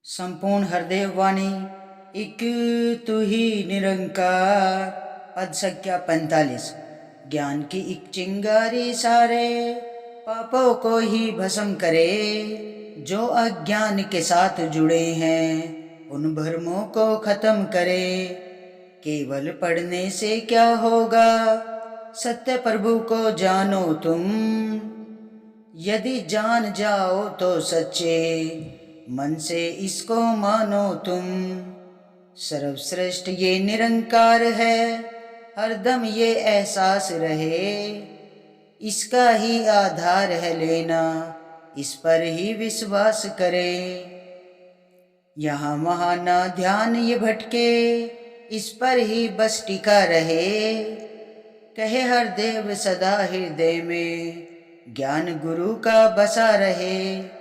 संपूर्ण हृदय वाणी एक तू ही निरंकार। पद संख्या 45। ज्ञान की एक चिंगारी सारे पापों को ही भस्म करे। जो अज्ञान के साथ जुड़े हैं उन भ्रमों को खत्म करे। केवल पढ़ने से क्या होगा, सत्य प्रभु को जानो तुम। यदि जान जाओ तो सच्चे मन से इसको मानो तुम। सर्वश्रेष्ठ ये निरंकार है, हरदम ये एहसास रहे। इसका ही आधार है लेना, इस पर ही विश्वास करे। यहाँ वहाँ ना ध्यान ये भटके, इस पर ही बस टिका रहे। कहे हर देव सदा हृदय में, ज्ञान गुरु का बसा रहे।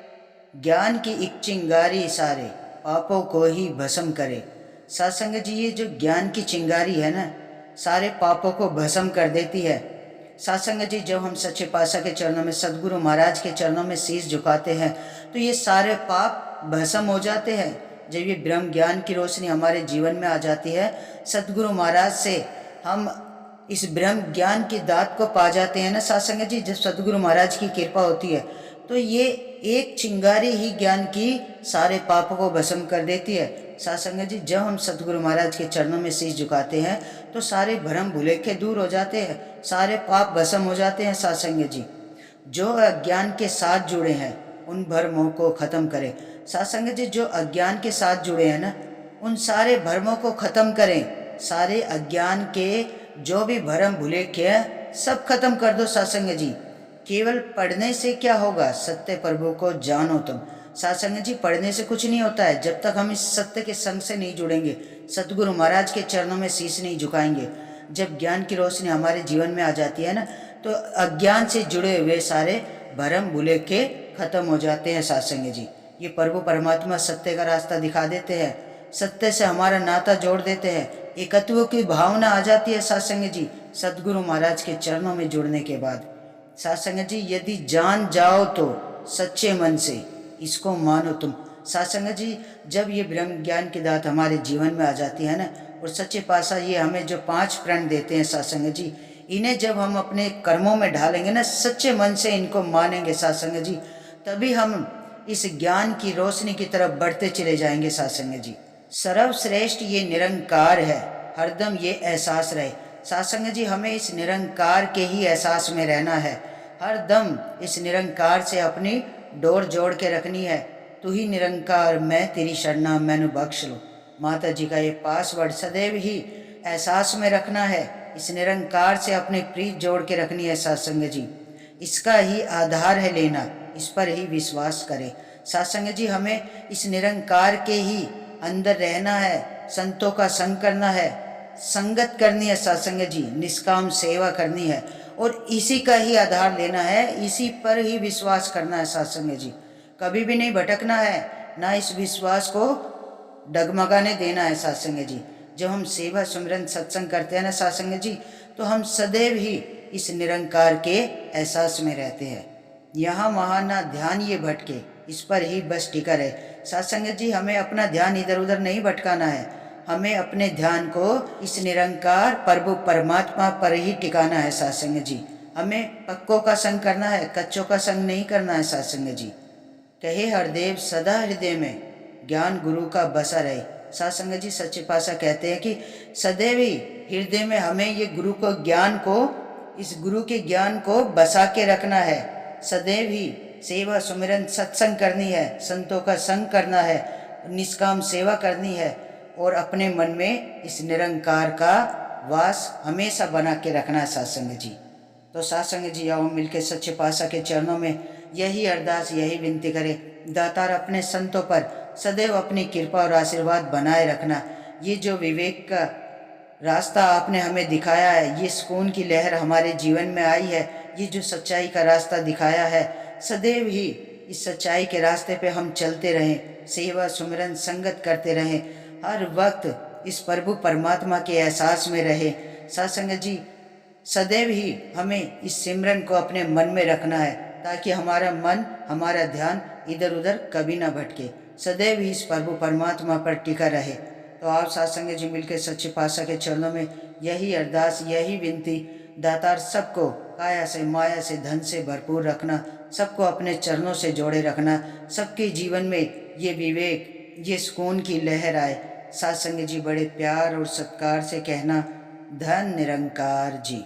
ज्ञान की एक चिंगारी सारे पापों को ही भस्म करे। सत्संग जी, ये जो ज्ञान की चिंगारी है ना, सारे पापों को भस्म कर देती है। सत्संग जी, जब हम सच्चे पातशाह के चरणों में, सदगुरु महाराज के चरणों में शीश झुकाते हैं तो ये सारे पाप भस्म हो जाते हैं। जब ये ब्रह्म ज्ञान की रोशनी हमारे जीवन में आ जाती है, सदगुरु महाराज से हम इस ब्रह्म ज्ञान की दात को पा जाते हैं ना सत्संग जी, जब सदगुरु महाराज की कृपा होती है तो ये एक चिंगारी ही ज्ञान की सारे पापों को भस्म कर देती है। सत्संग जी, जब हम सदगुरु महाराज के चरणों में शीश झुकाते हैं तो सारे भ्रम भुलेखे दूर हो जाते हैं, सारे पाप भस्म हो जाते हैं। सत्संग जी, जो अज्ञान के साथ जुड़े हैं उन भ्रमों को खत्म करें। सत्संग जी, जो अज्ञान के साथ जुड़े हैं ना, उन सारे भ्रमों को खत्म करें। सारे अज्ञान के जो भी भ्रम भुलेखे हैं सब खत्म कर दो। सत्संग जी, केवल पढ़ने से क्या होगा, सत्य प्रभु को जानो तुम। सत्संग जी, पढ़ने से कुछ नहीं होता है जब तक हम इस सत्य के संग से नहीं जुड़ेंगे, सतगुरु महाराज के चरणों में शीश नहीं झुकाएंगे। जब ज्ञान की रोशनी हमारे जीवन में आ जाती है ना, तो अज्ञान से जुड़े हुए सारे भरम भुलेखे खत्म हो जाते हैं। सत्संग जी, ये प्रभु परमात्मा सत्य का रास्ता दिखा देते हैं, सत्य से हमारा नाता जोड़ देते हैं, एकत्व की भावना आ जाती है। सत्संग जी, सदगुरु महाराज के चरणों में जुड़ने के बाद सत्संग जी, यदि जान जाओ तो सच्चे मन से इसको मानो तुम। सत्संग जी, जब ये ब्रह्म ज्ञान की दात हमारे जीवन में आ जाती है ना, और सच्चे पातशाह ये हमें जो 5 प्रण देते हैं सत्संग जी, इन्हें जब हम अपने कर्मों में ढालेंगे ना, सच्चे मन से इनको मानेंगे सत्संग जी, तभी हम इस ज्ञान की रोशनी की तरफ बढ़ते चले जाएंगे। सत्संग जी, सर्वश्रेष्ठ ये निरंकार है, हरदम ये एहसास रहे। सत्संग जी, हमें इस निरंकार के ही एहसास में रहना है, हर दम इस निरंकार से अपनी डोर जोड़ के रखनी है। तू ही निरंकार, मैं तेरी शरणा, मैनू बख्श लो। माता जी का ये पासवर्ड सदैव ही एहसास में रखना है, इस निरंकार से अपनी प्रीत जोड़ के रखनी है। सत्संग जी, इसका ही आधार है लेना, इस पर ही विश्वास करें। सत्संग जी, हमें इस निरंकार के ही अंदर रहना है, संतों का संग करना है, संगत करनी है। सत्संग जी, निष्काम सेवा करनी है और इसी का ही आधार लेना है, इसी पर ही विश्वास करना है। सत्संग जी, कभी भी नहीं भटकना है, ना इस विश्वास को डगमगाने देना है। सत्संग जी, जब हम सेवा सुमिरन सत्संग करते हैं ना सत्संग जी, तो हम सदैव ही इस निरंकार के एहसास में रहते हैं। यहाँ वहाँ ना ध्यान ये भटके, इस पर ही बस टिका रहे। सत्संग जी, हमें अपना ध्यान इधर उधर नहीं भटकाना है, हमें अपने ध्यान को इस निरंकार प्रभु परमात्मा पर ही टिकाना है। सत्संग जी, हमें पक्कों का संग करना है, कच्चों का संग नहीं करना है। सत्संग जी, कहे हरदेव सदा हृदय में, ज्ञान गुरु का बसा रहे। सत्संग जी, सच्चे पातशाह कहते हैं कि सदैव ही हृदय में हमें ये गुरु को ज्ञान को, इस गुरु के ज्ञान को बसा के रखना है। सदैव ही सेवा सुमिरन सत्संग करनी है, संतों का संग करना है, निष्काम सेवा करनी है और अपने मन में इस निरंकार का वास हमेशा बना के रखना है। सत्संग जी, तो सत्संग जी, आओ मिलकर सच्चे पातशाह के चरणों में यही अरदास, यही विनती करें। दातार अपने संतों पर सदैव अपनी कृपा और आशीर्वाद बनाए रखना। ये जो विवेक का रास्ता आपने हमें दिखाया है, ये सुकून की लहर हमारे जीवन में आई है, ये जो सच्चाई का रास्ता दिखाया है, सदैव ही इस सच्चाई के रास्ते पे हम चलते रहें, सेवा सुमिरन संगत करते रहें, हर वक्त इस प्रभु परमात्मा के एहसास में रहे। सत्संग जी, सदैव ही हमें इस सिमरन को अपने मन में रखना है, ताकि हमारा मन, हमारा ध्यान इधर उधर कभी ना भटके। सदैव ही इस प्रभु परमात्मा पर टिका रहे। तो आप साथ संगत जी मिलकर सच्चे पातशाह के चरणों में यही अरदास, यही विनती, दातार सबको काया से, माया से, धन से भरपूर रखना, सबको अपने चरणों से जोड़े रखना, सबके जीवन में ये विवेक, ये सुकून की लहर आए। साथ संगत जी बड़े प्यार और सत्कार से कहना, धन निरंकार जी।